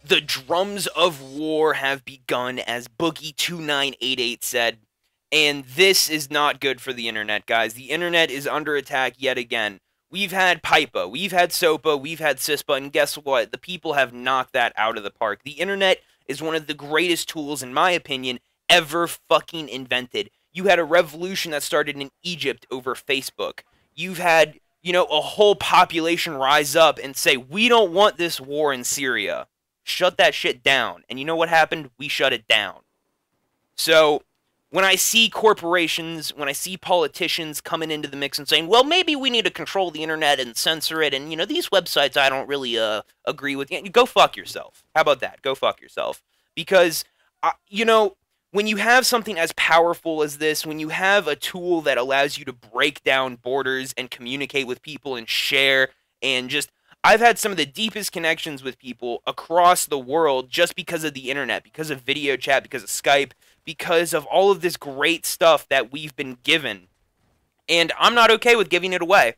The drums of war have begun, as Boogie2988 said. And this is not good for the internet, guys. The internet is under attack yet again. We've had Pipa, we've had SOPA, we've had CISPA, and guess what? The people have knocked that out of the park. The internet is one of the greatest tools, in my opinion, ever fucking invented. You had a revolution that started in Egypt over Facebook. You've had, a whole population rise up and say, we don't want this war in Syria. Shut that shit down. And you know what happened? We shut it down. So when I see corporations, when I see politicians coming into the mix and saying, well, maybe we need to control the internet and censor it, and, these websites I don't really agree with, go fuck yourself. How about that? Go fuck yourself. Because, when you have something as powerful as this, when you have a tool that allows you to break down borders and communicate with people and share and just... I've had some of the deepest connections with people across the world just because of the internet, because of video chat, because of Skype, because of all of this great stuff that we've been given. And I'm not okay with giving it away.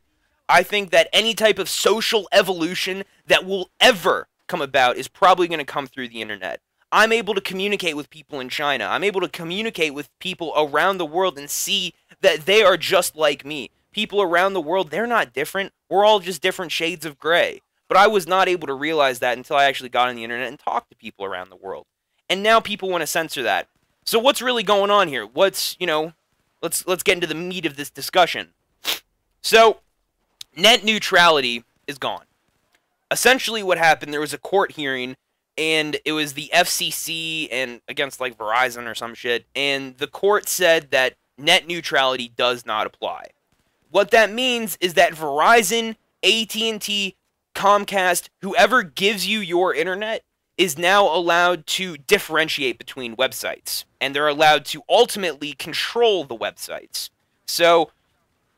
I think that any type of social evolution that will ever come about is probably going to come through the internet. I'm able to communicate with people in China. I'm able to communicate with people around the world and see that they are just like me. People around the world, they're not different. We're all just different shades of gray. But I was not able to realize that until I actually got on the internet and talked to people around the world. And now people want to censor that. So what's really going on here? Let's get into the meat of this discussion. So, net neutrality is gone. Essentially what happened, there was a court hearing, and it was the FCC and against like Verizon or some shit, and the court said that net neutrality does not apply. What that means is that Verizon, AT&T, Comcast, whoever gives you your internet is now allowed to differentiate between websites, and they're allowed to ultimately control the websites. So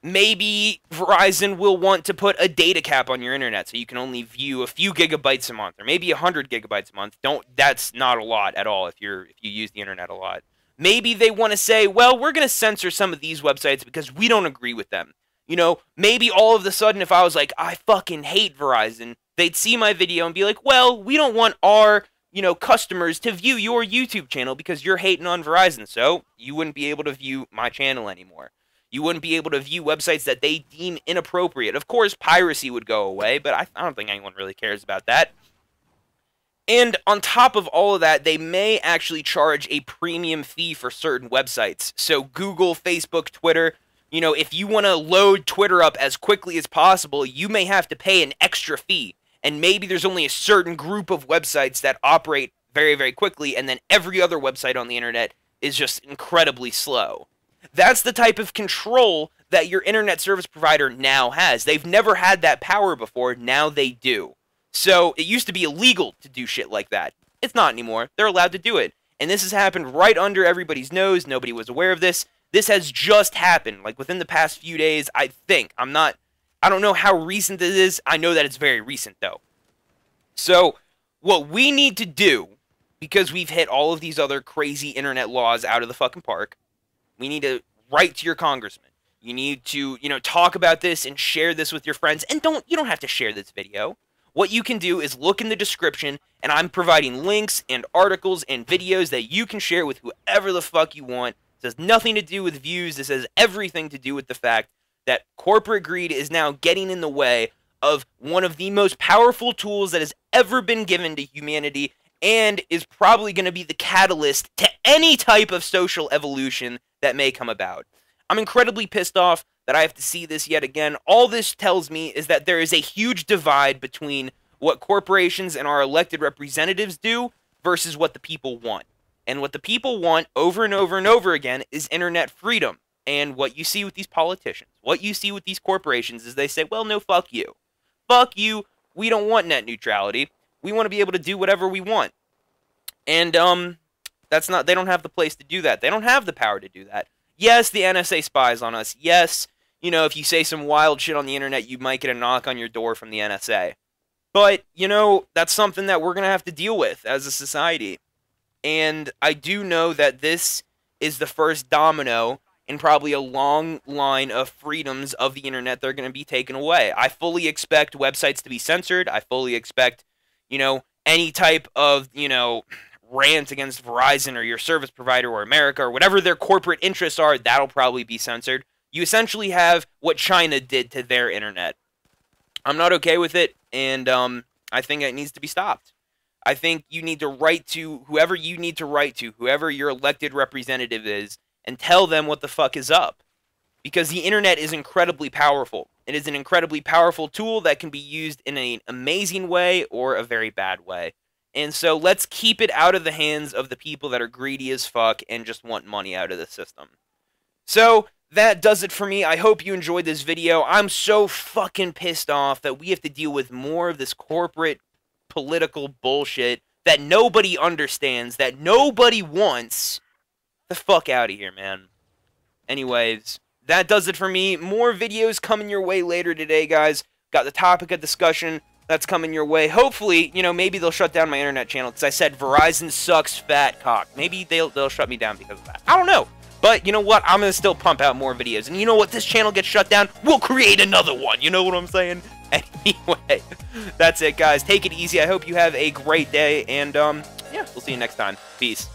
maybe Verizon will want to put a data cap on your internet so you can only view a few gigabytes a month, or maybe 100 gigabytes a month. That's not a lot at all if you use the internet a lot. Maybe they want to say, well, we're going to censor some of these websites because we don't agree with them. Maybe all of a sudden if I was like, I fucking hate Verizon, they'd see my video and be like, well, we don't want our, customers to view your YouTube channel because you're hating on Verizon, so you wouldn't be able to view my channel anymore. You wouldn't be able to view websites that they deem inappropriate. Of course, piracy would go away, but I don't think anyone really cares about that. And on top of all of that, they may actually charge a premium fee for certain websites. So Google, Facebook, Twitter... if you want to load Twitter up as quickly as possible, you may have to pay an extra fee. And maybe there's only a certain group of websites that operate very, very quickly, and then every other website on the internet is just incredibly slow. That's the type of control that your internet service provider now has. They've never had that power before, now they do. So it used to be illegal to do shit like that. It's not anymore. They're allowed to do it. And this has happened right under everybody's nose. Nobody was aware of this. This has just happened, like within the past few days, I think. I don't know how recent it is. I know that it's very recent, though. So, what we need to do, because we've hit all of these other crazy internet laws out of the fucking park, we need to write to your congressman. You need to, talk about this and share this with your friends. And you don't have to share this video. What you can do is look in the description, and I'm providing links and articles and videos that you can share with whoever the fuck you want. This has nothing to do with views. This has everything to do with the fact that corporate greed is now getting in the way of one of the most powerful tools that has ever been given to humanity and is probably going to be the catalyst to any type of social evolution that may come about. I'm incredibly pissed off that I have to see this yet again. All this tells me is that there is a huge divide between what corporations and our elected representatives do versus what the people want. And what the people want over and over and over again is internet freedom. And what you see with these politicians, what you see with these corporations is they say, well, no, fuck you. Fuck you. We don't want net neutrality. We want to be able to do whatever we want. And they don't have the place to do that. They don't have the power to do that. Yes, the NSA spies on us. Yes, if you say some wild shit on the internet, you might get a knock on your door from the NSA. But, that's something that we're going to have to deal with as a society. And I do know that this is the first domino in probably a long line of freedoms of the internet that are going to be taken away. I fully expect websites to be censored. I fully expect, any type of, rant against Verizon or your service provider or America or whatever their corporate interests are, that'll probably be censored. You essentially have what China did to their internet. I'm not okay with it, and I think it needs to be stopped. I think you need to write to whoever you need to write to, whoever your elected representative is, and tell them what the fuck is up. Because the internet is incredibly powerful. It is an incredibly powerful tool that can be used in an amazing way or a very bad way. And so let's keep it out of the hands of the people that are greedy as fuck and just want money out of the system. So that does it for me. I hope you enjoyed this video. I'm so fucking pissed off that we have to deal with more of this corporate political bullshit that nobody understands, that nobody wants. The fuck out of here, man. Anyways, that does it for me. More videos coming your way later today, guys. Got the topic of discussion that's coming your way. Hopefully, maybe they'll shut down my internet channel because I said Verizon sucks fat cock. Maybe they'll shut me down because of that. I don't know. But you know what? I'm going to still pump out more videos. And you know what? This channel gets shut down, we'll create another one. You know what I'm saying? Anyway, that's it, guys. Take it easy. I hope you have a great day. And, yeah, we'll see you next time. Peace.